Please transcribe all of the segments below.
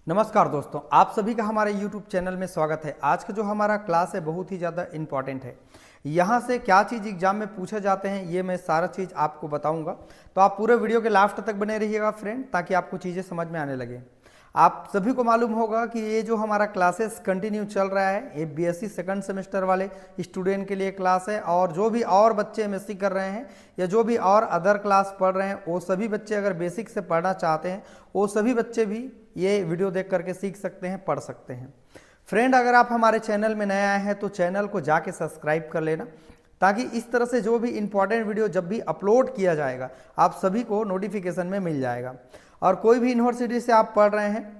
नमस्कार दोस्तों, आप सभी का हमारे YouTube चैनल में स्वागत है। आज का जो हमारा क्लास है बहुत ही ज़्यादा इम्पॉर्टेंट है। यहाँ से क्या चीज़ एग्जाम में पूछे जाते हैं ये मैं सारा चीज़ आपको बताऊंगा, तो आप पूरे वीडियो के लास्ट तक बने रहिएगा फ्रेंड, ताकि आपको चीज़ें समझ में आने लगे। आप सभी को मालूम होगा कि ये जो हमारा क्लासेस कंटिन्यू चल रहा है ये बीएससी सेकंड सेमेस्टर वाले स्टूडेंट के लिए क्लास है, और जो भी और बच्चे एमएससी कर रहे हैं या जो भी और अदर क्लास पढ़ रहे हैं वो सभी बच्चे अगर बेसिक से पढ़ना चाहते हैं वो सभी बच्चे भी ये वीडियो देख करके सीख सकते हैं, पढ़ सकते हैं। फ्रेंड, अगर आप हमारे चैनल में नए आए हैं तो चैनल को जाके सब्सक्राइब कर लेना, ताकि इस तरह से जो भी इंपॉर्टेंट वीडियो जब भी अपलोड किया जाएगा आप सभी को नोटिफिकेशन में मिल जाएगा। और कोई भी यूनिवर्सिटी से आप पढ़ रहे हैं,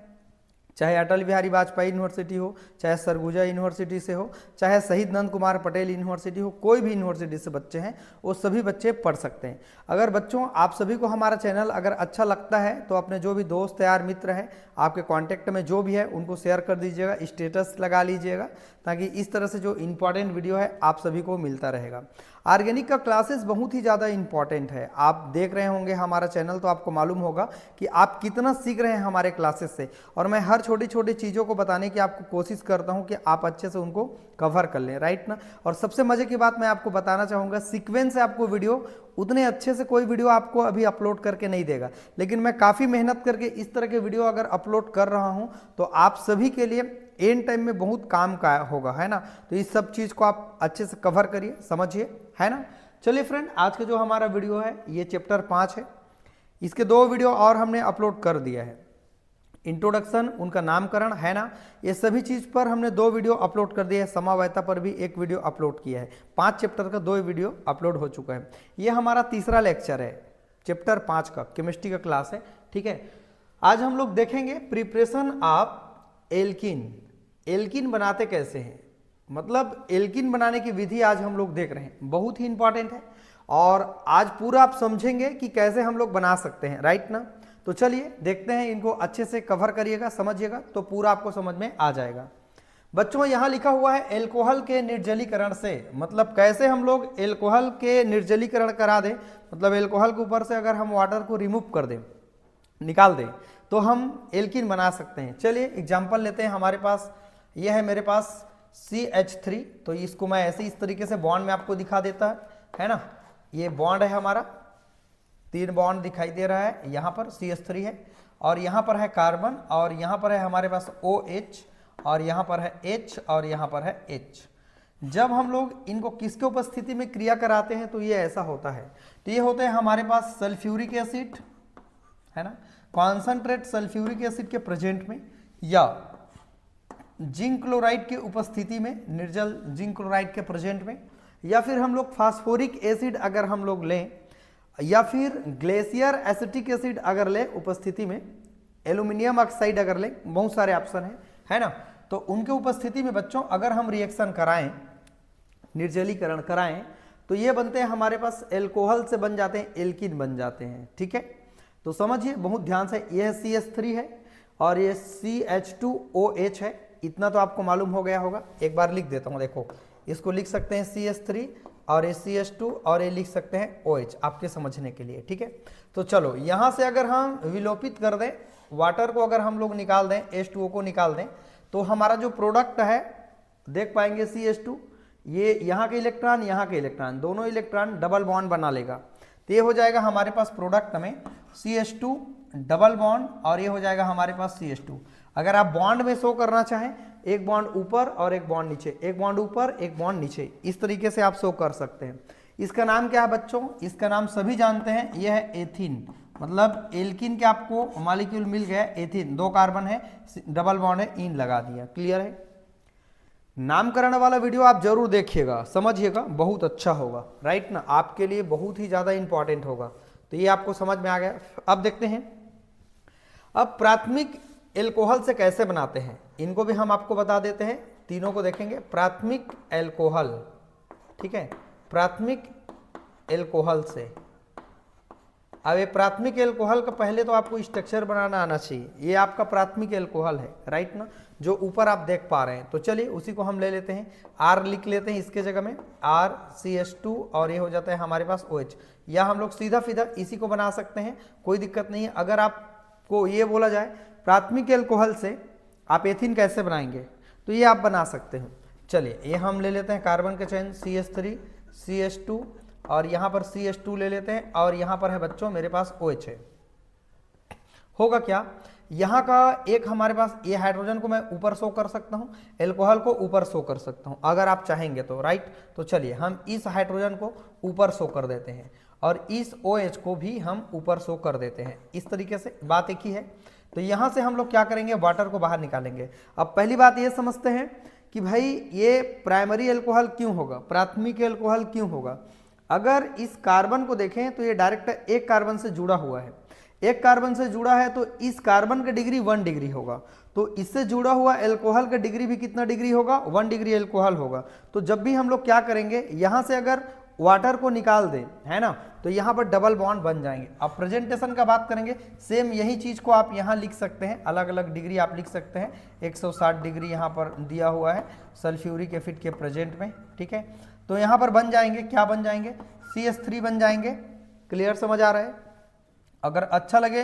चाहे अटल बिहारी वाजपेयी यूनिवर्सिटी हो, चाहे सरगुजा यूनिवर्सिटी से हो, चाहे शहीद नंद कुमार पटेल यूनिवर्सिटी हो, कोई भी यूनिवर्सिटी से बच्चे हैं वो सभी बच्चे पढ़ सकते हैं। अगर बच्चों आप सभी को हमारा चैनल अगर अच्छा लगता है तो अपने जो भी दोस्त यार मित्र हैं आपके कांटेक्ट में जो भी है उनको शेयर कर दीजिएगा, स्टेटस लगा लीजिएगा, ताकि इस तरह से जो इम्पोर्टेंट वीडियो है आप सभी को मिलता रहेगा। ऑर्गेनिक का क्लासेस बहुत ही ज़्यादा इंपॉर्टेंट है। आप देख रहे होंगे हमारा चैनल तो आपको मालूम होगा कि आप कितना सीख रहे हैं हमारे क्लासेस से, और मैं हर छोटी छोटी चीज़ों को बताने की आपको कोशिश करता हूं कि आप अच्छे से उनको कवर कर लें, राइट ना। और सबसे मजे की बात मैं आपको बताना चाहूँगा, सीक्वेंस से आपको वीडियो उतने अच्छे से कोई वीडियो आपको अभी अपलोड करके नहीं देगा, लेकिन मैं काफ़ी मेहनत करके इस तरह के वीडियो अगर अपलोड कर रहा हूँ तो आप सभी के लिए एंड टाइम में बहुत काम का होगा, है ना। तो इस सब चीज़ को आप अच्छे से कवर करिए, समझिए, है ना। चलिए फ्रेंड, आज का जो हमारा वीडियो है ये चैप्टर 5 है। इसके 2 वीडियो और हमने अपलोड कर दिया है। इंट्रोडक्शन, उनका नामकरण, है ना, ये सभी चीज़ पर हमने 2 वीडियो अपलोड कर दिया है। समावयता पर भी 1 वीडियो अपलोड किया है। 5 चैप्टर का 2 वीडियो अपलोड हो चुका है। ये हमारा तीसरा लेक्चर है चैप्टर 5 का, केमिस्ट्री का क्लास है, ठीक है। आज हम लोग देखेंगे प्रिपरेशन ऑफ एल्कीन। एल्कीन बनाते कैसे हैं, मतलब एल्कीन बनाने की विधि आज हम लोग देख रहे हैं, बहुत ही इंपॉर्टेंट है। और आज पूरा आप समझेंगे कि कैसे हम लोग बना सकते हैं, राइट ना। तो चलिए देखते हैं, इनको अच्छे से कवर करिएगा, समझिएगा तो पूरा आपको समझ में आ जाएगा। बच्चों यहाँ लिखा हुआ है एल्कोहल के निर्जलीकरण से, मतलब कैसे हम लोग एल्कोहल के निर्जलीकरण करा दें, मतलब एल्कोहल के ऊपर से अगर हम वाटर को रिमूव कर दें, निकाल दें, तो हम एल्कीन बना सकते हैं। चलिए एग्जाम्पल लेते हैं। हमारे पास यह है, मेरे पास CH3, तो इसको मैं ऐसे इस तरीके से बॉन्ड में आपको दिखा देता है ना। ये बॉन्ड है हमारा, 3 बॉन्ड दिखाई दे रहा है, यहाँ पर CH3 है, और यहाँ पर है कार्बन, और यहाँ पर है हमारे पास OH, और यहाँ पर है H, और यहाँ पर है H। जब हम लोग इनको किसके उपस्थिति में क्रिया कराते हैं तो ये ऐसा होता है। तो ये होते हैं हमारे पास सल्फ्यूरिक एसिड, है ना, कॉन्सनट्रेट सल्फ्यूरिक एसिड के प्रेजेंट में, या जिंक क्लोराइड की उपस्थिति में, निर्जल जिंक क्लोराइड के प्रेजेंट में, या फिर हम लोग फास्फोरिक एसिड अगर हम लोग लें, या फिर ग्लेशियर एसिटिक एसिड अगर लें उपस्थिति में, एल्यूमिनियम ऑक्साइड अगर लें, बहुत सारे ऑप्शन है ना। तो उनके उपस्थिति में बच्चों अगर हम रिएक्शन कराएं, निर्जलीकरण कराएं, तो ये बनते हैं हमारे पास एल्कोहल से बन जाते हैं, एल्कीन बन जाते हैं, ठीक है। तो समझिए बहुत ध्यान से, यह CH3 है और ये CH2OH है, इतना तो आपको मालूम हो गया होगा। एक बार लिख देता हूँ, देखो इसको लिख सकते हैं CH3 और ये CH2 और ये लिख सकते हैं OH, आपके समझने के लिए, ठीक है। तो चलो यहाँ से अगर हम विलोपित कर दें, वाटर को अगर हम लोग निकाल दें, H2O को निकाल दें, तो हमारा जो प्रोडक्ट है देख पाएंगे CH2, ये यहाँ के इलेक्ट्रॉन, यहाँ के इलेक्ट्रॉन, दोनों इलेक्ट्रॉन डबल बॉन्ड बना लेगा, तो ये हो जाएगा हमारे पास प्रोडक्ट में CH2 डबल बॉन्ड, और ये हो जाएगा हमारे पास CH2। अगर आप बॉन्ड में शो करना चाहें, एक बॉन्ड ऊपर और एक बॉन्ड नीचे, एक बॉन्ड ऊपर एक बॉन्ड नीचे, इस तरीके से आप शो कर सकते हैं। इसका नाम क्या है बच्चों, इसका नाम सभी जानते हैं, यह है एथीन, मतलब एल्कीन के आपको मॉलिक्यूल मिल गया एथीन, 2 कार्बन है, डबल बॉन्ड है, इन लगा दिया, क्लियर है। नामकरण वाला वीडियो आप जरूर देखिएगा, समझिएगा, बहुत अच्छा होगा, राइट ना, आपके लिए बहुत ही ज्यादा इंपॉर्टेंट होगा। तो ये आपको समझ में आ गया। अब देखते हैं, अब प्राथमिक एल्कोहल से कैसे बनाते हैं, इनको भी हम आपको बता देते हैं, तीनों को देखेंगे। प्राथमिक एल्कोहल, ठीक है, प्राथमिक एल्कोहल से। अब ये प्राथमिक एल्कोहल का पहले तो आपको स्ट्रक्चर बनाना आना चाहिए। ये आपका प्राथमिक एल्कोहल है, राइट ना, जो ऊपर आप देख पा रहे हैं। तो चलिए उसी को हम ले लेते हैं, R लिख लेते हैं इसके जगह में, RCH2, और ये हो जाता है हमारे पास OH, या हम लोग सीधा सीधा इसी को बना सकते हैं, कोई दिक्कत नहीं है। अगर आपको ये बोला जाए प्राथमिक एल्कोहल से आप एथीन कैसे बनाएंगे, तो ये आप बना सकते हैं। चलिए ये हम ले लेते हैं कार्बन के चेन CH3 CH2 और यहाँ पर CH2 ले लेते हैं और यहाँ पर है बच्चों मेरे पास OH है। होगा क्या, यहाँ का एक हमारे पास ये हाइड्रोजन को मैं ऊपर शो कर सकता हूँ, एल्कोहल को ऊपर शो कर सकता हूँ अगर आप चाहेंगे तो, राइट। तो चलिए हम इस हाइड्रोजन को ऊपर शो कर देते हैं और इस OH को भी हम ऊपर शो कर देते हैं। इस तरीके से बात एक ही है। तो यहाँ से हम लोग क्या करेंगे, वाटर को बाहर निकालेंगे। अब पहली बात ये समझते हैं कि भाई ये प्राइमरी एल्कोहल क्यों होगा, प्राथमिक एल्कोहल क्यों होगा। अगर इस कार्बन को देखें तो ये डायरेक्ट एक कार्बन से जुड़ा हुआ है, एक कार्बन से जुड़ा है तो इस कार्बन का डिग्री 1 डिग्री होगा, तो इससे जुड़ा हुआ एल्कोहल का डिग्री भी कितना डिग्री होगा, 1 डिग्री एल्कोहल होगा। तो जब भी हम लोग क्या करेंगे, यहाँ से अगर वाटर को निकाल दें, है ना, तो यहाँ पर डबल बॉन्ड बन जाएंगे। अब प्रेजेंटेशन का बात करेंगे, सेम यही चीज़ को आप यहाँ लिख सकते हैं, अलग अलग डिग्री आप लिख सकते हैं। 160 डिग्री यहाँ पर दिया हुआ है सल्फ्यूरिक एसिड के प्रेजेंट में, ठीक है। तो यहाँ पर बन जाएंगे, क्या बन जाएंगे, CH3 बन जाएंगे। क्लियर, समझ आ रहा है। अगर अच्छा लगे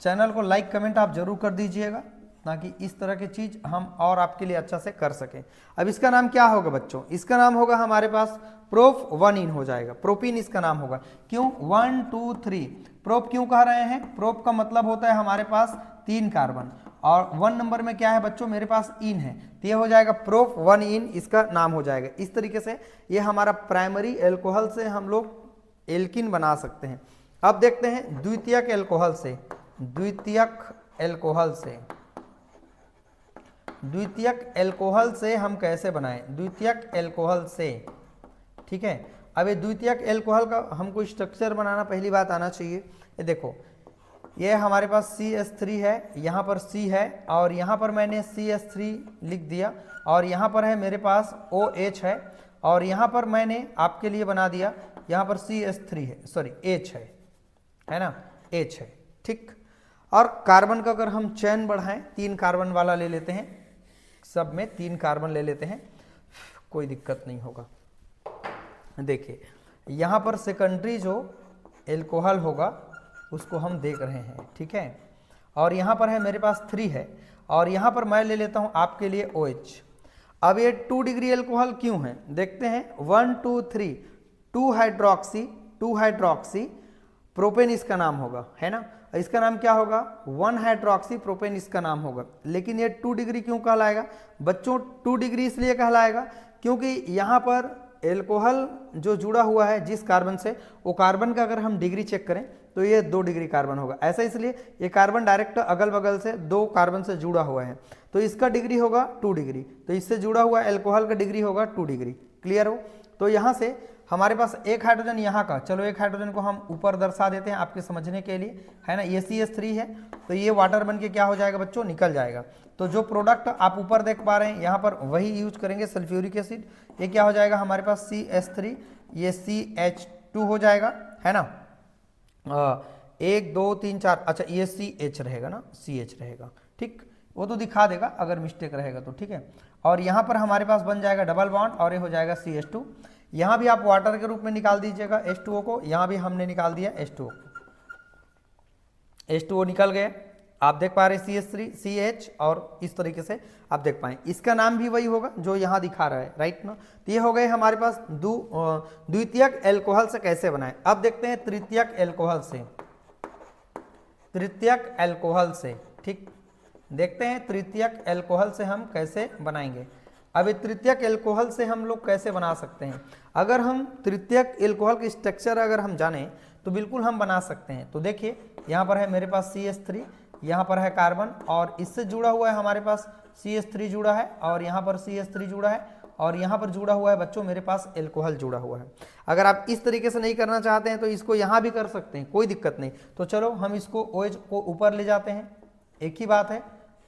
चैनल को लाइक कमेंट आप जरूर कर दीजिएगा, ताकि इस तरह की चीज़ हम और आपके लिए अच्छा से कर सकें। अब इसका नाम क्या होगा बच्चों, इसका नाम होगा हमारे पास प्रोप 1 हो जाएगा, प्रोपीन इसका नाम होगा। क्यों 1 2 3 प्रोप क्यों कह रहे हैं, प्रोप का मतलब होता है हमारे पास 3 कार्बन और 1 नंबर में क्या है बच्चों मेरे पास इन है, तो ये हो जाएगा प्रोप 1 इसका नाम हो जाएगा। इस तरीके से ये हमारा प्राइमरी एल्कोहल से हम लोग एल्किन बना सकते हैं। अब देखते हैं द्वितीयक एल्कोहल से, द्वितीयक एल्कोहल से, द्वितीयक एल्कोहल से हम कैसे बनाएं, द्वितीयक एल्कोहल से, ठीक है। अब ये द्वितीयक एल्कोहल का हमको स्ट्रक्चर बनाना पहली बात आना चाहिए। ये देखो ये हमारे पास CH3 है, यहाँ पर C है और यहाँ पर मैंने CH3 लिख दिया और यहाँ पर है मेरे पास OH है और यहाँ पर मैंने आपके लिए बना दिया, यहाँ पर CH3 है, सॉरी H है ना, H है, ठीक। और कार्बन का अगर हम चेन बढ़ाएं, 3 कार्बन वाला ले लेते हैं, सब में 3 कार्बन ले लेते हैं, कोई दिक्कत नहीं होगा। देखिए यहाँ पर सेकेंडरी जो एल्कोहल होगा उसको हम देख रहे हैं, ठीक है। और यहाँ पर है मेरे पास 3 है और यहाँ पर मैं ले लेता हूँ आपके लिए OH। अब ये 2 डिग्री एल्कोहल क्यों है, देखते हैं 1 2 3 2 हाइड्रोक्सी प्रोपेन इसका नाम होगा, है ना। इसका नाम क्या होगा, 1 हाइड्रोक्सी प्रोपेन इसका नाम होगा। लेकिन ये 2 डिग्री क्यों कहलाएगा बच्चों, 2 डिग्री इसलिए कहलाएगा क्योंकि यहाँ पर एल्कोहल जो जुड़ा हुआ है जिस कार्बन से, वो कार्बन का अगर हम डिग्री चेक करें तो ये 2 डिग्री कार्बन होगा। ऐसा इसलिए ये कार्बन डायरेक्ट अगल बगल से 2 कार्बन से जुड़ा हुआ है, तो इसका डिग्री होगा 2 डिग्री, तो इससे जुड़ा हुआ एल्कोहल का डिग्री होगा 2 डिग्री। क्लियर हो। तो यहाँ से हमारे पास एक हाइड्रोजन यहाँ का, चलो एक हाइड्रोजन को हम ऊपर दर्शा देते हैं आपके समझने के लिए, है ना। ये CH3 है तो ये वाटर बन के क्या हो जाएगा बच्चों, निकल जाएगा। तो जो प्रोडक्ट आप ऊपर देख पा रहे हैं यहाँ पर वही यूज करेंगे, सल्फ्यूरिक एसिड। ये क्या हो जाएगा हमारे पास CH3, ये CH2 हो जाएगा, है ना। 1 2 3 4, अच्छा ये CH रहेगा ना, CH रहेगा, ठीक। वो तो दिखा देगा अगर मिस्टेक रहेगा तो, ठीक है। और यहाँ पर हमारे पास बन जाएगा डबल बॉन्ड और ये हो जाएगा CH2। यहाँ भी आप वाटर के रूप में निकाल दीजिएगा H2O को, यहाँ भी हमने निकाल दिया H2O, H2O निकल गए। आप देख पा रहे CH3 CH और इस तरीके से आप देख पाए, इसका नाम भी वही होगा जो यहाँ दिखा रहा है, राइट ना। तो ये हो गए हमारे पास द्वितीयक एल्कोहल से कैसे बनाए। अब देखते हैं तृतीयक एल्कोहल से, तृतीयक एल्कोहल से, ठीक। देखते हैं तृतीयक एल्कोहल से हम कैसे बनाएंगे। अब तृतीयक एल्कोहल से हम लोग कैसे बना सकते हैं, अगर हम तृतीयक एल्कोहल की स्ट्रक्चर अगर हम जाने तो बिल्कुल हम बना सकते हैं। तो देखिए यहाँ पर है मेरे पास CH3, यहाँ पर है कार्बन और इससे जुड़ा हुआ है हमारे पास CH3 जुड़ा है और यहाँ पर CH3 जुड़ा है और यहाँ पर जुड़ा हुआ है बच्चों मेरे पास एल्कोहल जुड़ा हुआ है। अगर आप इस तरीके से नहीं करना चाहते हैं तो इसको यहाँ भी कर सकते हैं, कोई दिक्कत नहीं। तो चलो हम इसको OH को ऊपर ले जाते हैं, एक ही बात है।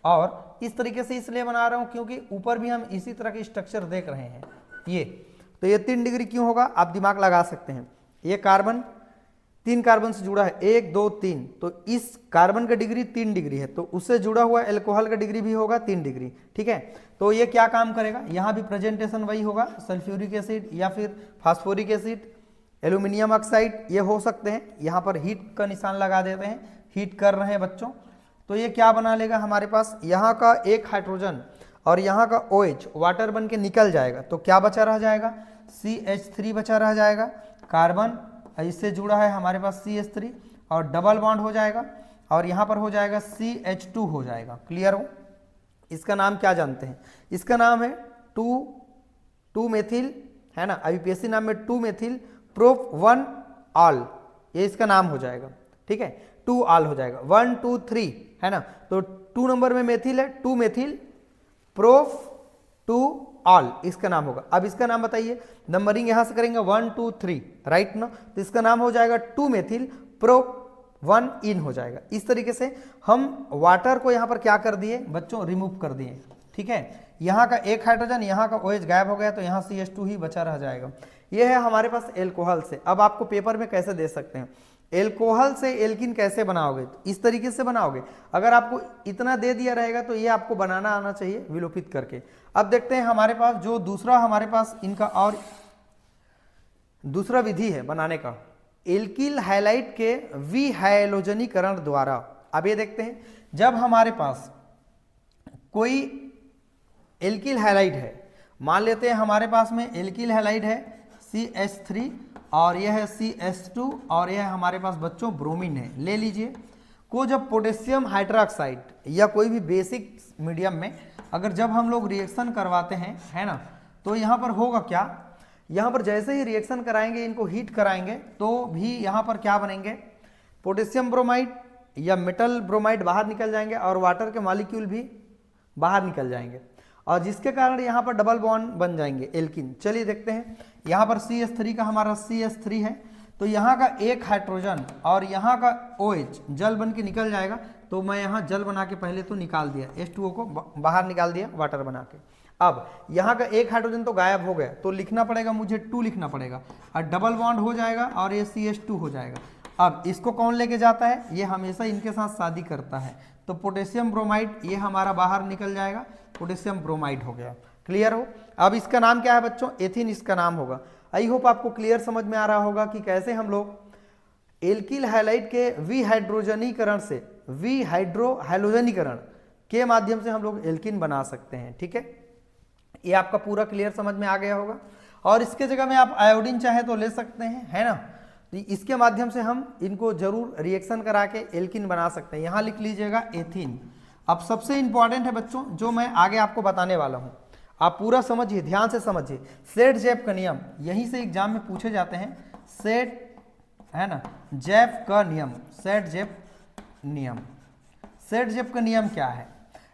और इस तरीके से इसलिए बना रहा हूँ क्योंकि ऊपर भी हम इसी तरह की स्ट्रक्चर देख रहे हैं। ये तो ये 3 डिग्री क्यों होगा, आप दिमाग लगा सकते हैं। ये कार्बन 3 कार्बन से जुड़ा है, 1 2 3, तो इस कार्बन का डिग्री 3 डिग्री है, तो उससे जुड़ा हुआ एल्कोहल का डिग्री भी होगा 3 डिग्री, ठीक है। तो ये क्या काम करेगा, यहाँ भी प्रेजेंटेशन वही होगा, सल्फ्यूरिक एसिड या फिर फास्फोरिक एसिड, एल्यूमिनियम ऑक्साइड, ये हो सकते हैं। यहाँ पर हीट का निशान लगा देते हैं, हीट कर रहे हैं बच्चों। तो ये क्या बना लेगा हमारे पास, यहाँ का एक हाइड्रोजन और यहाँ का OH वाटर बन के निकल जाएगा, तो क्या बचा रह जाएगा, CH3 बचा रह जाएगा। कार्बन इससे जुड़ा है हमारे पास CH3 और डबल बॉन्ड हो जाएगा और यहाँ पर हो जाएगा CH2 हो जाएगा। क्लियर हो? इसका नाम क्या जानते हैं, इसका नाम है 2 मेथिल, है ना, IUPAC नाम में 2 मेथिल प्रोप 1 ऑल, ये इसका नाम हो जाएगा। ठीक है, 2 ऑल हो जाएगा, 1 2 3, है ना। तो 2 नंबर में मेथिल है, 2 मेथिल प्रोफ 2 ऑल इसका नाम होगा। अब इसका नाम बताइए, नंबरिंग यहां से करेंगे 1 2 3, राइट ना, तो इसका नाम हो जाएगा 2 मेथिल प्रोप 1 इन हो जाएगा। इस तरीके से हम वाटर को यहां पर क्या कर दिए बच्चों, रिमूव कर दिए। ठीक है, यहाँ का एक हाइड्रोजन, यहाँ का OH गायब हो गया, तो यहाँ CH2 ही बचा रह जाएगा। ये है हमारे पास एल्कोहल से। अब आपको पेपर में कैसे दे सकते हैं, एल्कोहल से एल्किन कैसे बनाओगे, तो इस तरीके से बनाओगे। अगर आपको इतना दे दिया रहेगा तो ये आपको बनाना आना चाहिए विलोपित करके। अब देखते हैं हमारे पास जो दूसरा हमारे पास इनका और दूसरा विधि है बनाने का, एल्किल हैलाइड के विहाइलोजनीकरण द्वारा। अब ये देखते हैं, जब हमारे पास कोई एल्किल हैलाइड है, मान लेते हैं हमारे पास में एल्किल हैलाइड है CH3 और यह है CH2 और यह हमारे पास बच्चों ब्रोमीन है, ले लीजिए। को जब पोटेशियम हाइड्रोक्साइड या कोई भी बेसिक मीडियम में अगर जब हम लोग रिएक्शन करवाते हैं, है ना, तो यहाँ पर होगा क्या, यहाँ पर जैसे ही रिएक्शन कराएंगे, इनको हीट कराएंगे, तो भी यहाँ पर क्या बनेंगे, पोटेशियम ब्रोमाइड या मेटल ब्रोमाइड बाहर निकल जाएंगे और वाटर के मॉलिक्यूल भी बाहर निकल जाएंगे, और जिसके कारण यहाँ पर डबल बॉन्ड बन जाएंगे एल्किन। चलिए देखते हैं, यहाँ पर CH3 का हमारा CH3 है, तो यहाँ का एक हाइड्रोजन और यहाँ का OH जल बन के निकल जाएगा। तो मैं यहाँ जल बना के पहले तो निकाल दिया, H2O को बाहर निकाल दिया वाटर बना के। अब यहाँ का एक हाइड्रोजन तो गायब हो गया, तो लिखना पड़ेगा मुझे 2 लिखना पड़ेगा, और डबल बॉन्ड हो जाएगा और ये CH2 हो जाएगा। अब इसको कौन लेके जाता है, ये हमेशा इनके साथ शादी करता है, तो पोटेशियम ब्रोमाइड ये हमारा बाहर निकल जाएगा, पोटेशियम ब्रोमाइड हो गया। क्लियर हो? अब इसका नाम क्या है बच्चों, एथिन इसका नाम होगा। आई होप आपको क्लियर समझ में आ रहा होगा कि कैसे हम लोग एल्किल हैलाइड के विहाइड्रोजनीकरण से, विहाइड्रोहाइलोजनीकरण के माध्यम से हम लोग एल्किन बना सकते हैं। ठीक है, ये आपका पूरा क्लियर समझ में आ गया होगा। और इसके जगह में आप आयोडीन चाहे तो ले सकते हैं, है ना, तो इसके माध्यम से हम इनको जरूर रिएक्शन करा के एल्किन बना सकते हैं। यहाँ लिख लीजिएगा एथिन। अब सबसे इंपॉर्टेंट है बच्चों जो मैं आगे आपको बताने वाला हूँ, आप पूरा समझिए, ध्यान से समझिए। सेट-जेप का नियम यहीं से एग्जाम में पूछे जाते हैं, सेट, है ना, जेप का नियम, सेट-जेप नियम। सेट-जेप का नियम क्या है,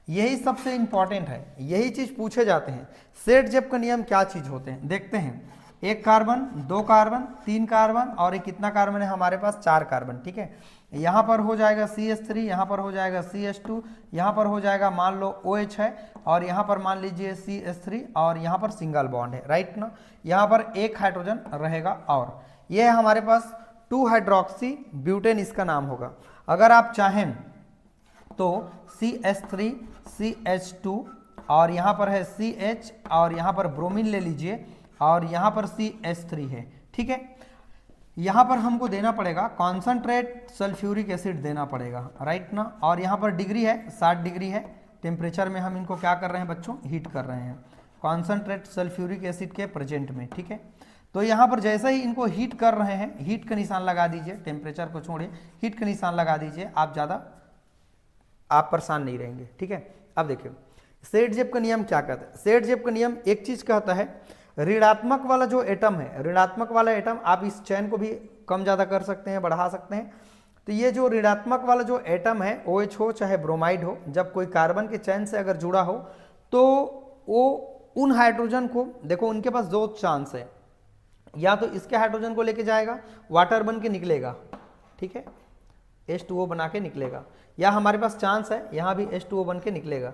यही सबसे इंपॉर्टेंट है, यही चीज पूछे जाते हैं। सेट-जेप का नियम क्या चीज होते हैं देखते हैं। एक कार्बन, 2 कार्बन, 3 कार्बन और एक कितना कार्बन है हमारे पास, 4 कार्बन। ठीक है, यहाँ पर हो जाएगा CH3, यहाँ पर हो जाएगा CH2, यहाँ पर हो जाएगा मान लो OH है, और यहाँ पर मान लीजिए CH3 और यहाँ पर सिंगल बॉन्ड है, राइट ना। यहाँ पर एक हाइड्रोजन रहेगा और ये है हमारे पास 2 हाइड्रोक्सी ब्यूटेन इसका नाम होगा। अगर आप चाहें तो CH3 CH2 और यहाँ पर है CH और यहाँ पर ब्रोमीन ले लीजिए और यहाँ पर CH3 है। ठीक है, यहाँ पर हमको देना पड़ेगा कॉन्सनट्रेट सल्फ्यूरिक एसिड देना पड़ेगा, राइट ना। और यहाँ पर डिग्री है 60 डिग्री है, टेम्परेचर में हम इनको क्या कर रहे हैं बच्चों, हीट कर रहे हैं कॉन्सनट्रेट सल्फ्यूरिक एसिड के प्रेजेंट में। ठीक है, तो यहाँ पर जैसे ही इनको हीट कर रहे हैं, हीट का निशान लगा दीजिए, टेम्परेचर को छोड़िए, हीट का निशान लगा दीजिए, आप ज़्यादा आप परेशान नहीं रहेंगे। ठीक है, अब देखिए सेट-जेप का नियम क्या कहता है। सेट-जेप का नियम एक चीज कहता है, ऋणात्मक वाला जो एटम है, ऋणात्मक वाला एटम, आप इस चैन को भी कम ज़्यादा कर सकते हैं, बढ़ा सकते हैं। तो ये जो ऋणात्मक वाला जो एटम है, OH हो चाहे ब्रोमाइड हो, जब कोई कार्बन के चैन से अगर जुड़ा हो तो वो उन हाइड्रोजन को, देखो उनके पास 2 चांस है, या तो इसके हाइड्रोजन को लेके जाएगा, वाटर बन के निकलेगा, ठीक है, H2O बना के निकलेगा, या हमारे पास चांस है यहाँ भी H2O बन के निकलेगा,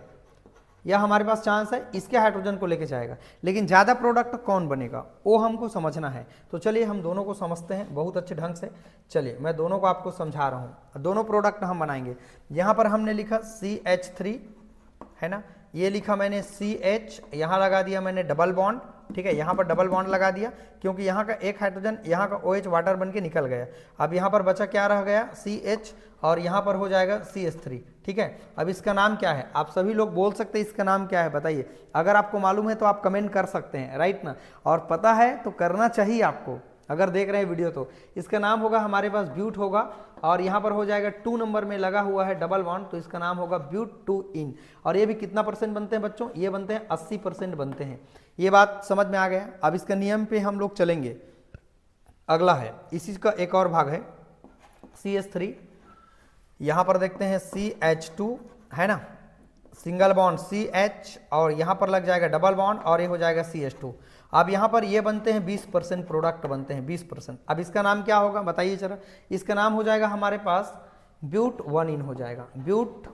या हमारे पास चांस है इसके हाइड्रोजन को लेके जाएगा। लेकिन ज़्यादा प्रोडक्ट कौन बनेगा वो हमको समझना है। तो चलिए हम दोनों को समझते हैं बहुत अच्छे ढंग से। चलिए मैं दोनों को आपको समझा रहा हूँ, दोनों प्रोडक्ट हम बनाएंगे। यहाँ पर हमने लिखा CH3, है ना, ये लिखा मैंने CH, यहाँ लगा दिया मैंने डबल बॉन्ड ठीक है, यहाँ पर डबल बॉन्ड लगा दिया क्योंकि यहाँ का एक हाइड्रोजन यहाँ का OH वाटर बन के निकल गया। अब यहाँ पर बचा क्या रह गया, CH, और यहाँ पर हो जाएगा CH3। ठीक है, अब इसका नाम क्या है, आप सभी लोग बोल सकते हैं इसका नाम क्या है, बताइए। अगर आपको मालूम है तो आप कमेंट कर सकते हैं, राइट ना, और पता है तो करना चाहिए आपको, अगर देख रहे हैं वीडियो तो। इसका नाम होगा हमारे पास ब्यूट होगा, और यहाँ पर हो जाएगा 2 नंबर में लगा हुआ है डबल बॉन्ड, तो इसका नाम होगा ब्यूट 2 इन। और ये भी कितना % बनते हैं बच्चों, ये बनते हैं 80% बनते हैं। ये बात समझ में आ गया। अब इसका नियम पे हम लोग चलेंगे। अगला है इसी का एक और भाग है CH3, यहाँ पर देखते हैं CH2 है ना, सिंगल बॉन्ड CH, और यहाँ पर लग जाएगा डबल बॉन्ड और ये हो जाएगा CH2। अब यहाँ पर ये बनते हैं 20% प्रोडक्ट बनते हैं, 20%। अब इसका नाम क्या होगा बताइए जरा, इसका नाम हो जाएगा हमारे पास ब्यूट 1 इन हो जाएगा, ब्यूट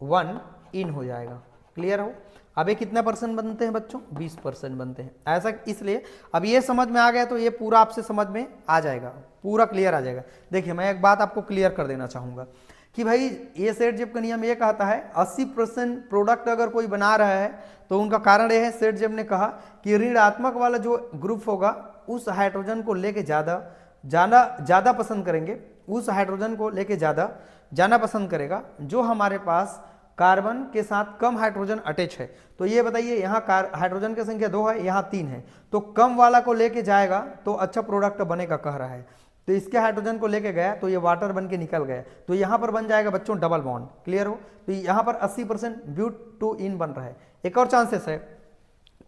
1 इन हो जाएगा। क्लियर हो। अब ये कितना % बनते हैं बच्चों, 20% बनते हैं। ऐसा इसलिए अब ये समझ में आ गया तो ये पूरा आपसे समझ में आ जाएगा, पूरा क्लियर आ जाएगा। देखिए मैं एक बात आपको क्लियर कर देना चाहूँगा कि भाई ये सेठजेब का नियम ये कहता है 80% प्रोडक्ट अगर कोई बना रहा है तो उनका कारण ये है, सेठजेब ने कहा कि ऋणात्मक वाला जो ग्रुप होगा उस हाइड्रोजन को लेके ज़्यादा पसंद करेंगे, उस हाइड्रोजन को लेके ज़्यादा जाना पसंद करेगा जो हमारे पास कार्बन के साथ कम हाइड्रोजन अटैच है। तो ये बताइए यहाँ हाइड्रोजन की संख्या 2 है, यहाँ 3 है, तो कम वाला को लेके जाएगा तो अच्छा प्रोडक्ट बनेगा कह रहा है। तो इसके हाइड्रोजन को लेके गया तो ये वाटर बन के निकल गया, तो यहाँ पर बन जाएगा बच्चों डबल बॉन्ड। क्लियर हो। तो यहाँ पर 80% ब्यूट 2 इन बन रहा है। एक और चांसेस है,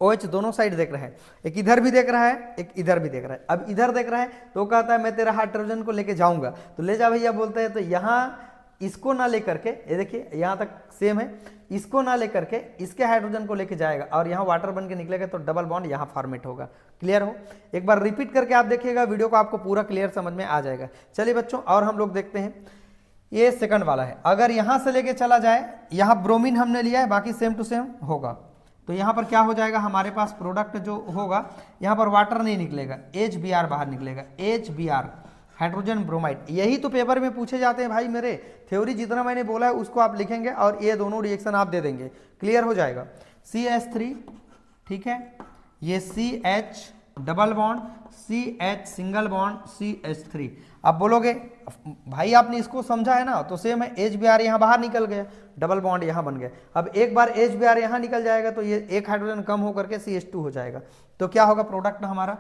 OH दोनों साइड देख रहा है, एक इधर भी देख रहा है, एक इधर भी देख रहा है। अब इधर देख रहा है तो कहता है मैं तेरा हाइड्रोजन को लेके जाऊंगा, तो ले जा भैया बोलते हैं। तो यहाँ इसको ना लेकर के, ये देखिए यहाँ तक सेम है, इसको ना लेकर के इसके हाइड्रोजन को लेके जाएगा और यहाँ वाटर बन के निकलेगा तो डबल बॉन्ड यहाँ फॉर्मेट होगा। क्लियर हो। एक बार रिपीट करके आप देखिएगा वीडियो को, आपको पूरा क्लियर समझ में आ जाएगा। चलिए बच्चों और हम लोग देखते हैं, ये सेकंड वाला है। अगर यहाँ से लेके चला जाए, यहाँ ब्रोमीन हमने लिया है, बाकी सेम टू सेम होगा, तो यहाँ पर क्या हो जाएगा हमारे पास प्रोडक्ट जो होगा, यहाँ पर वाटर नहीं निकलेगा, HBr बाहर निकलेगा, HBr हाइड्रोजन ब्रोमाइड। यही तो पेपर में पूछे जाते हैं भाई मेरे, थ्योरी जितना मैंने बोला है उसको आप लिखेंगे और ये दोनों रिएक्शन आप दे देंगे, क्लियर हो जाएगा। CH3, ठीक है, ये CH double bond, CH single bond, CH3। अब बोलोगे भाई आपने इसको समझा है ना, तो सेम है, HBr यहाँ बाहर निकल गया, डबल बॉन्ड यहाँ बन गया। अब एक बार HBr यहाँ निकल जाएगा तो ये एक हाइड्रोजन कम होकर के CH2 हो जाएगा। तो क्या होगा प्रोडक्ट हमारा,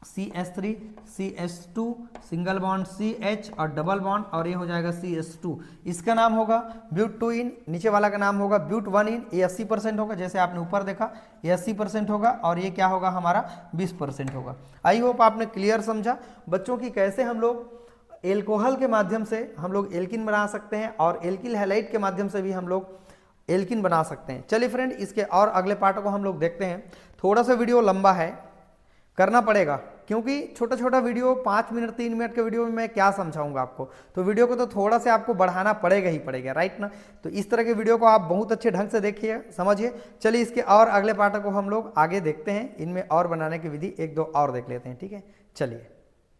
CH3, CH2, single bond CH और डबल बॉन्ड, और ये हो जाएगा CH2। इसका नाम होगा ब्यूट 2 इन, नीचे वाला का नाम होगा ब्यूट 1 इन। ये 80% होगा, जैसे आपने ऊपर देखा ये 80% होगा, और ये क्या होगा हमारा 20% होगा। आई होप आपने क्लियर समझा बच्चों की कैसे हम लोग एल्कोहल के माध्यम से हम लोग एल्किन बना सकते हैं, और एल्किल हैलाइड के माध्यम से भी हम लोग एल्किन बना सकते हैं। चलिए फ्रेंड, इसके और अगले पार्ट को हम लोग देखते हैं। थोड़ा सा वीडियो लंबा है, करना पड़ेगा, क्योंकि छोटा छोटा वीडियो 5 मिनट 3 मिनट के वीडियो में मैं क्या समझाऊंगा आपको, तो वीडियो को तो थोड़ा सा आपको बढ़ाना पड़ेगा ही पड़ेगा, राइट ना। तो इस तरह के वीडियो को आप बहुत अच्छे ढंग से देखिए, समझिए। चलिए इसके और अगले पार्ट को हम लोग आगे देखते हैं, इनमें और बनाने की विधि 1-2 और देख लेते हैं, ठीक है। चलिए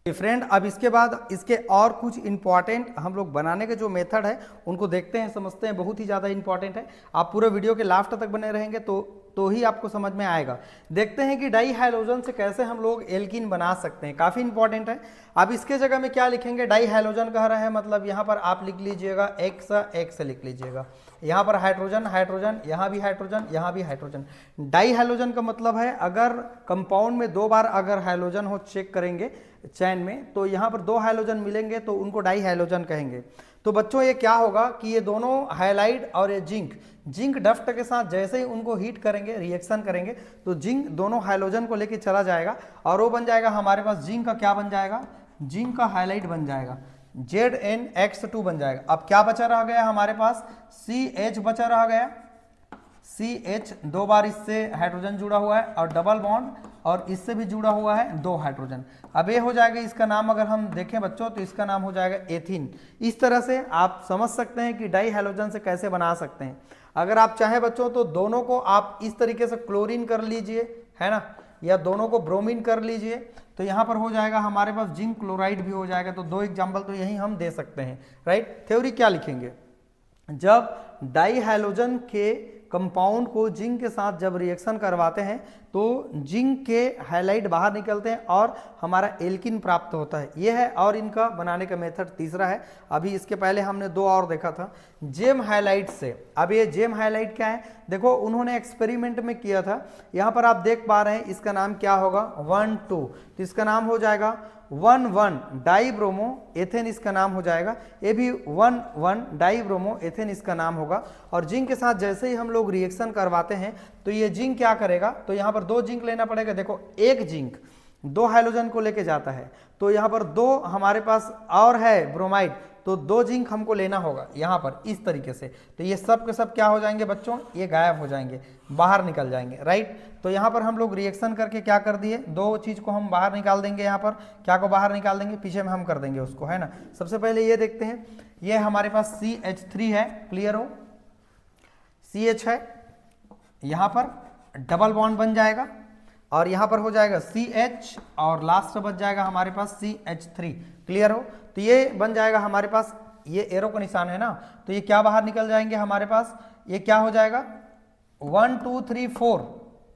फ्रेंड, अब इसके बाद इसके और कुछ इंपॉर्टेंट हम लोग बनाने के जो मेथड है उनको देखते हैं, समझते हैं, बहुत ही ज़्यादा इंपॉर्टेंट है। आप पूरे वीडियो के लास्ट तक बने रहेंगे तो ही आपको समझ में आएगा। देखते हैं कि डाई हैलोजन से कैसे हम लोग एल्किन बना सकते हैं, काफ़ी इंपॉर्टेंट है। अब इसके जगह में क्या लिखेंगे, डाई हैलोजन कह रहे हैं, मतलब यहाँ पर आप लिख लीजिएगा X लिख लीजिएगा, यहाँ पर हाइड्रोजन हाइड्रोजन, यहाँ भी हाइड्रोजन, यहाँ भी हाइड्रोजन। डाई हैलोजन का मतलब है अगर कंपाउंड में 2 बार अगर हैलोजन हो, चेक करेंगे चैन में, तो यहाँ पर 2 हैलोजन मिलेंगे तो उनको डाई हैलोजन कहेंगे। तो बच्चों ये क्या होगा कि ये दोनों हाइलाइड और ये जिंक डस्ट के साथ जैसे ही उनको हीट करेंगे, रिएक्शन करेंगे, तो जिंक दोनों हाइलोजन को लेके चला जाएगा और वो बन जाएगा हमारे पास जिंक का क्या बन जाएगा, जिंक का हाइलाइट बन जाएगा, ZnX2 बन जाएगा। अब क्या बचा रह गया हमारे पास, CH बचा रह गया, CH 2 बार इससे हाइड्रोजन जुड़ा हुआ है और डबल बॉन्ड, और इससे भी जुड़ा हुआ है 2 हाइड्रोजन। अब ये हो जाएगा, इसका नाम अगर हम देखें बच्चों तो इसका नाम हो जाएगा एथीन। इस तरह से आप समझ सकते हैं कि डाई हैलोजन से कैसे बना सकते हैं। अगर आप चाहें बच्चों तो दोनों को आप इस तरीके से क्लोरीन कर लीजिए, है ना, या दोनों को ब्रोमीन कर लीजिए, तो यहाँ पर हो जाएगा हमारे पास जिंक क्लोराइड भी हो जाएगा। तो 2 एग्जाम्पल तो यही हम दे सकते हैं, राइट। थ्योरी क्या लिखेंगे, जब डाई हैलोजन के कंपाउंड को जिंक के साथ जब रिएक्शन करवाते हैं तो जिंक के हैलाइड बाहर निकलते हैं और हमारा एल्किन प्राप्त होता है। ये है और इनका बनाने का मेथड तीसरा है। अभी इसके पहले हमने दो और देखा था जेम हाइलाइट से। अब ये जेम हाइलाइट क्या है, देखो उन्होंने एक्सपेरिमेंट में किया था। यहाँ पर आप देख पा रहे हैं इसका नाम क्या होगा 1,2, तो इसका नाम हो जाएगा 1,1 डाइब्रोमो एथेन, इसका नाम हो जाएगा। ये भी 1,1 डाइब्रोमो एथेन इसका नाम होगा। और जिंक के साथ जैसे ही हम लोग रिएक्शन करवाते हैं तो ये जिंक क्या करेगा, तो यहाँ पर दो जिंक लेना पड़ेगा। देखो एक जिंक दो हाइड्रोजन को लेके जाता है, तो यहाँ पर दो हमारे पास और है ब्रोमाइड, तो दो जिंक हमको लेना होगा यहाँ पर इस तरीके से। तो ये सब के सब क्या हो जाएंगे बच्चों, ये गायब हो जाएंगे, बाहर निकल जाएंगे, राइट। तो यहाँ पर हम लोग रिएक्शन करके क्या कर दिए, दो चीज को हम बाहर निकाल देंगे। यहाँ पर क्या को बाहर निकाल देंगे, पीछे में हम कर देंगे उसको, है ना। सबसे पहले ये देखते हैं, ये हमारे पास CH3 है, क्लियर हो, CH है, यहाँ पर डबल बॉन्ड बन जाएगा और यहाँ पर हो जाएगा CH और लास्ट बच जाएगा हमारे पास CH3, क्लियर हो। तो ये बन जाएगा हमारे पास, ये एरो का निशान है ना, तो ये क्या बाहर निकल जाएंगे हमारे पास, ये क्या हो जाएगा 1 2 3 4,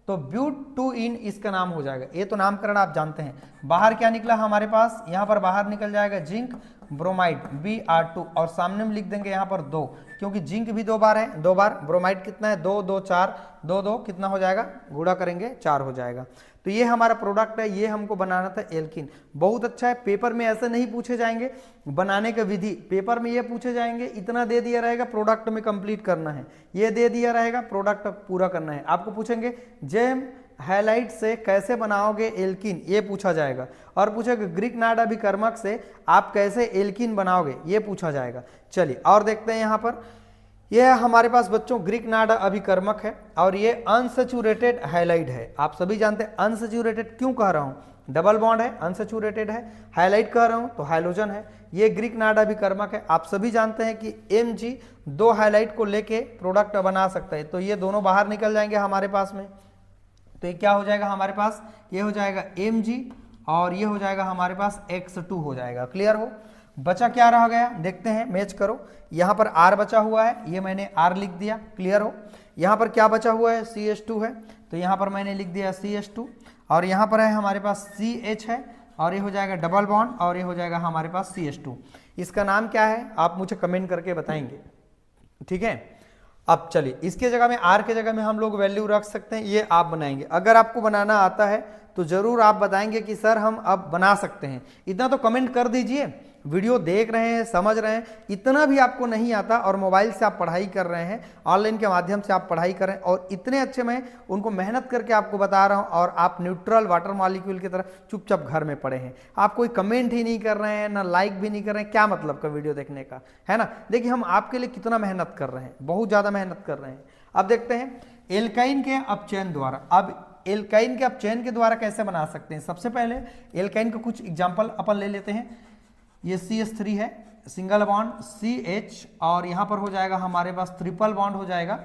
तो ब्यूट-2-इन इसका नाम हो जाएगा। ये तो नामकरण आप जानते हैं। बाहर क्या निकला हमारे पास, यहाँ पर बाहर निकल जाएगा जिंक ब्रोमाइड Br2 और सामने में लिख देंगे यहाँ पर 2, क्योंकि जिंक भी 2 बार है, 2 बार, ब्रोमाइड कितना है 2 2 4, 2 2 कितना हो जाएगा, गुणा करेंगे 4 हो जाएगा। तो ये हमारा प्रोडक्ट है, ये हमको बनाना था एल्किन। बहुत अच्छा है, पेपर में ऐसे नहीं पूछे जाएंगे बनाने का विधि, पेपर में ये पूछे जाएंगे इतना दे दिया रहेगा प्रोडक्ट में कंप्लीट करना है, ये दे दिया रहेगा प्रोडक्ट पूरा करना है। आपको पूछेंगे जेम हाइलाइट से कैसे बनाओगे एल्किन, ये पूछा जाएगा। और पूछेगा ग्रीक नाड अभिकर्मक से आप कैसे एल्किन बनाओगे, ये पूछा जाएगा। चलिए और देखते हैं यहाँ पर, यह हमारे पास बच्चों ग्रीक नाड अभिकर्मक है और ये अनसैचुरेटेड हाइलाइट है। आप सभी जानते हैं अनसैचुरेटेड क्यों कह रहा हूँ, डबल बॉन्ड है, अनसैचुरेटेड है, हाइलाइट कह रहा हूँ तो हाइड्रोजन है। ये ग्रीक नाड अभिकर्मक है। आप सभी जानते हैं कि Mg दो हाइलाइट को लेके प्रोडक्ट बना सकता है, तो ये दोनों बाहर निकल जाएंगे हमारे पास में। तो ये क्या हो जाएगा हमारे पास, ये हो जाएगा Mg और ये हो जाएगा हमारे पास X2 हो जाएगा, क्लियर हो। बचा क्या रह गया, देखते हैं, मैच करो। यहाँ पर R बचा हुआ है, ये मैंने R लिख दिया, क्लियर हो। यहाँ पर क्या बचा हुआ है, CH2 है, तो यहाँ पर मैंने लिख दिया CH2 और यहाँ पर है हमारे पास CH है और ये हो जाएगा डबल बॉन्ड और ये हो जाएगा हमारे पास CH2। इसका नाम क्या है आप मुझे कमेंट करके बताएंगे, ठीक है। अब चलिए इसके जगह में R के जगह में हम लोग वैल्यू रख सकते हैं, ये आप बनाएंगे। अगर आपको बनाना आता है तो जरूर आप बताएंगे कि सर हम अब बना सकते हैं, इतना तो कमेंट कर दीजिए। वीडियो देख रहे हैं, समझ रहे हैं, इतना भी आपको नहीं आता और मोबाइल से आप पढ़ाई कर रहे हैं, ऑनलाइन के माध्यम से आप पढ़ाई कर रहे हैं और इतने अच्छे मैं उनको मेहनत करके आपको बता रहा हूं और आप न्यूट्रल वाटर मॉलिक्यूल की तरह चुपचाप घर में पड़े हैं। आप कोई कमेंट ही नहीं कर रहे हैं, ना लाइक भी नहीं कर रहे हैं, क्या मतलब का वीडियो देखने का, है ना। देखिए हम आपके लिए कितना मेहनत कर रहे हैं, बहुत ज़्यादा मेहनत कर रहे हैं। अब देखते हैं एल्काइन के अपचयन द्वारा। अब एल्काइन के अपचयन के द्वारा कैसे बना सकते हैं, सबसे पहले एल्काइन का कुछ एग्जाम्पल अपन ले लेते हैं। ये CH3 है, सिंगल बॉन्ड CH और यहाँ पर हो जाएगा हमारे पास ट्रिपल बॉन्ड हो जाएगा,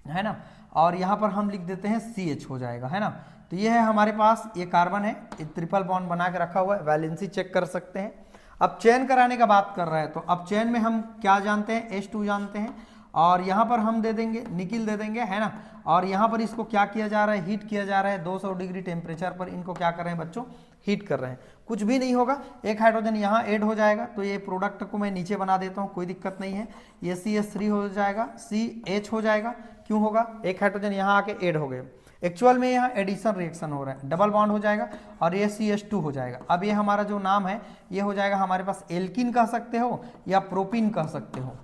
है ना, और यहाँ पर हम लिख देते हैं CH हो जाएगा, है ना। तो ये है हमारे पास, ये कार्बन है, ये ट्रिपल बॉन्ड बना के रखा हुआ है, वैलेंसी चेक कर सकते हैं। अब चयन कराने का बात कर रहा है, तो अब चयन में हम क्या जानते हैं, H2 जानते हैं और यहाँ पर हम दे देंगे निकिल दे देंगे, है ना। और यहाँ पर इसको क्या किया जा रहा है, हीट किया जा रहा है 200 डिग्री टेम्परेचर पर। इनको क्या कर रहे हैं बच्चों, हीट कर रहे हैं। कुछ भी नहीं होगा, एक हाइड्रोजन यहाँ ऐड हो जाएगा, तो ये प्रोडक्ट को मैं नीचे बना देता हूँ, कोई दिक्कत नहीं है। ये CH3 हो जाएगा, CH हो जाएगा, क्यों होगा, एक हाइड्रोजन यहाँ आके ऐड हो गए। एक्चुअल में यहाँ एडिशन रिएक्शन हो रहा है, डबल बॉन्ड हो जाएगा और ये CH2 हो जाएगा। अब ये हमारा जो नाम है ये हो जाएगा हमारे पास एल्किन कह सकते हो या प्रोपिन कह सकते हो,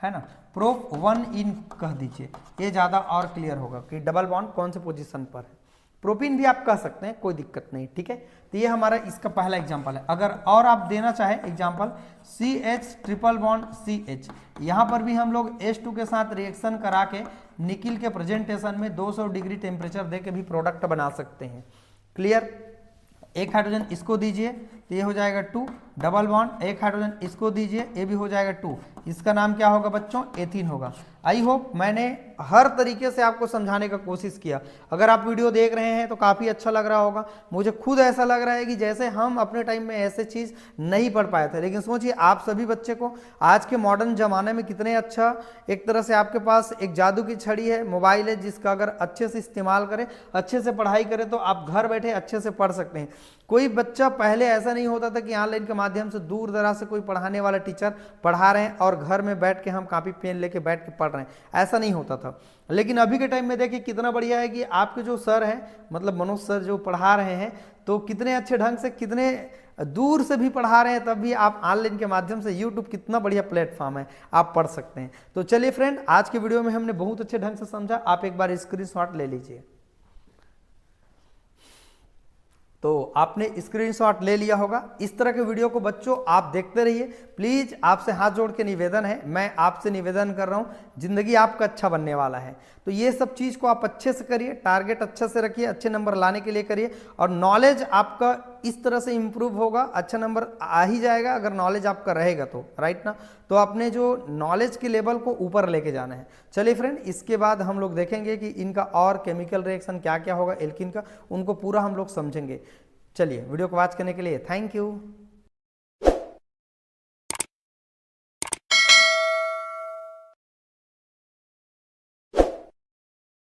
है ना। प्रोप 1 इन कह दीजिए, ये ज़्यादा और क्लियर होगा कि डबल बॉन्ड कौन से पोजीशन पर है। प्रोपिन भी आप कह सकते हैं, कोई दिक्कत नहीं, ठीक है। तो ये हमारा इसका पहला एग्जांपल है। अगर और आप देना चाहे example CH triple bond CH, यहाँ पर भी हम लोग H2 के साथ रिएक्शन करा के निकिल के प्रेजेंटेशन में 200 डिग्री टेम्परेचर दे के भी प्रोडक्ट बना सकते हैं, क्लियर। एक हाइड्रोजन इसको दीजिए, तो ये हो जाएगा 2, डबल बॉन्ड एक हाइड्रोजन इसको दीजिए, ये भी हो जाएगा 2, इसका नाम क्या होगा बच्चों, एथीन होगा। आई होप मैंने हर तरीके से आपको समझाने का कोशिश किया। अगर आप वीडियो देख रहे हैं तो काफ़ी अच्छा लग रहा होगा। मुझे खुद ऐसा लग रहा है कि जैसे हम अपने टाइम में ऐसे चीज़ नहीं पढ़ पाए थे, लेकिन सोचिए आप सभी बच्चे को आज के मॉडर्न ज़माने में कितने अच्छा, एक तरह से आपके पास एक जादू की छड़ी है, मोबाइल है, जिसका अगर अच्छे से इस्तेमाल करें, अच्छे से पढ़ाई करें तो आप घर बैठे अच्छे से पढ़ सकते हैं। कोई बच्चा पहले ऐसा नहीं होता था कि ऑनलाइन के माध्यम से दूर दराज से कोई पढ़ाने वाला टीचर पढ़ा रहे हैं और घर में बैठ के हम कॉपी पेन लेके बैठ के पढ़ रहे हैं, ऐसा नहीं होता था। लेकिन अभी के टाइम में देखिए कितना बढ़िया है कि आपके जो सर हैं, मतलब मनोज सर जो पढ़ा रहे हैं, तो कितने अच्छे ढंग से, कितने दूर से भी पढ़ा रहे हैं, तब भी आप ऑनलाइन के माध्यम से यूट्यूब कितना बढ़िया प्लेटफॉर्म है, आप पढ़ सकते हैं। तो चलिए फ्रेंड, आज के वीडियो में हमने बहुत अच्छे ढंग से समझा, आप एक बार स्क्रीनशॉट ले लीजिए। तो आपने स्क्रीनशॉट ले लिया होगा। इस तरह के वीडियो को बच्चों आप देखते रहिए। प्लीज आपसे हाथ जोड़ के निवेदन है, मैं आपसे निवेदन कर रहा हूं, जिंदगी आपका अच्छा बनने वाला है। तो ये सब चीज को आप अच्छे से करिए, टारगेट अच्छे से रखिए, अच्छे नंबर लाने के लिए करिए, और नॉलेज आपका इस तरह से इंप्रूव होगा, अच्छा नंबर आ ही जाएगा अगर नॉलेज आपका रहेगा तो, राइट ना। तो अपने जो नॉलेज के लेवल को ऊपर लेके जाना है। चलिए फ्रेंड, इसके बाद हम लोग देखेंगे कि इनका और केमिकल रिएक्शन क्या क्या होगा एल्किन का, उनको पूरा हम लोग समझेंगे। चलिए, वीडियो को वॉच करने के लिए थैंक यू।